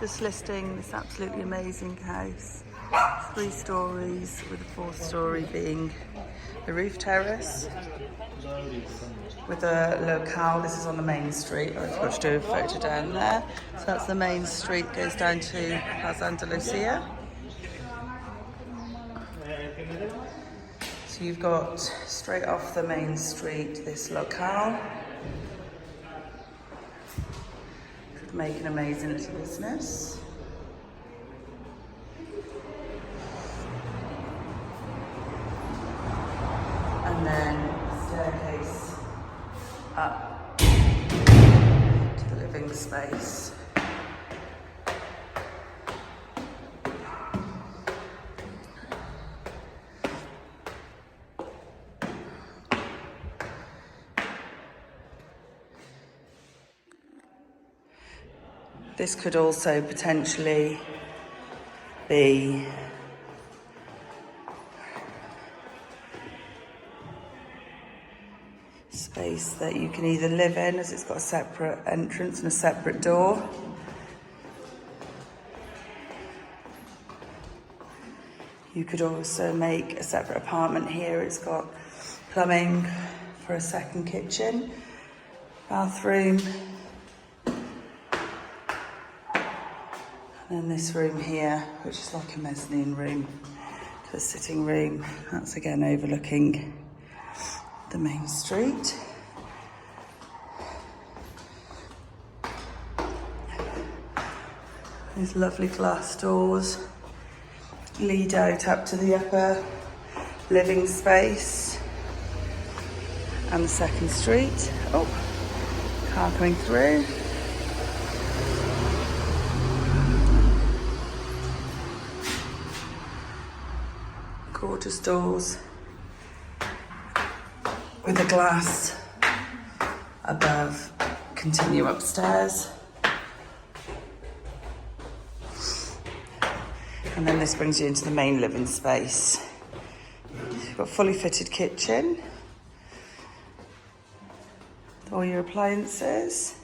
Just listing this absolutely amazing house. 3 stories with the 4th story being the roof terrace. With a locale, this is on the main street. I forgot to do a photo down there. So that's the main street, goes down to Plaza Andalusia. So you've got straight off the main street this locale. Could make an amazing little business. And then staircase up to the living space. This could also potentially be space that you can either live in, as it's got a separate entrance and a separate door. You could also make a separate apartment here. It's got plumbing for a second kitchen, bathroom, and then this room here, which is like a mezzanine room to a sitting room. That's again overlooking the main street. These lovely glass doors lead out up to the upper living space and the second street. Oh, car coming through. Gorgeous doors with a glass above, continue upstairs. And then this brings you into the main living space. You've got a fully fitted kitchen, all your appliances,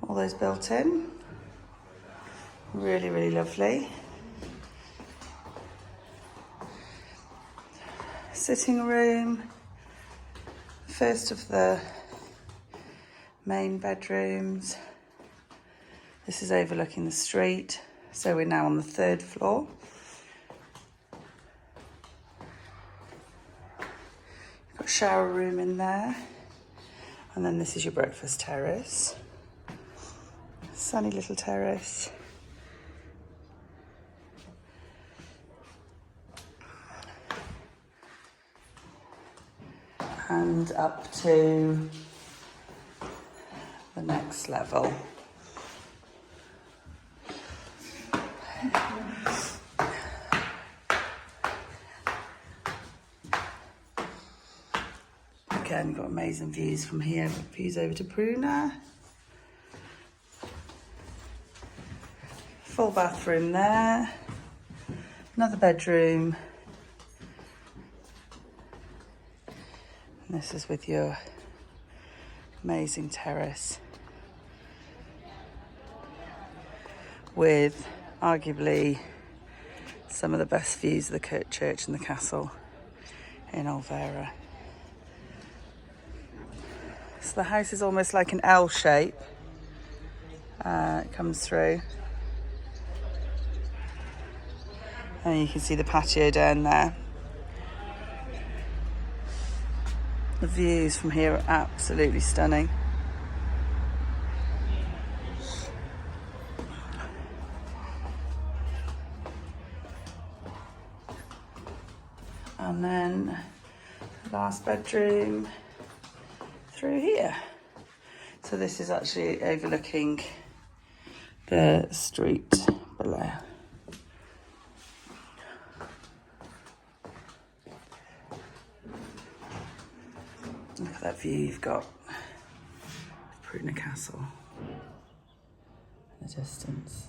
all those built in. Really, really lovely. Sitting room, first of the main bedrooms. This is overlooking the street, so we're now on the 3rd floor. You've got a shower room in there, and then this is your breakfast terrace. Sunny little terrace. And up to the next level. Again, you've got amazing views from here. Views over to Pruna. Full bathroom there. Another bedroom. This is with your amazing terrace with arguably some of the best views of the church and the castle in Olvera. So the house is almost like an L shape. It comes through. And you can see the patio down there. The views from here are absolutely stunning. And then the last bedroom through here. So this is actually overlooking the street below. Look at that view you've got. Pruna Castle in the distance.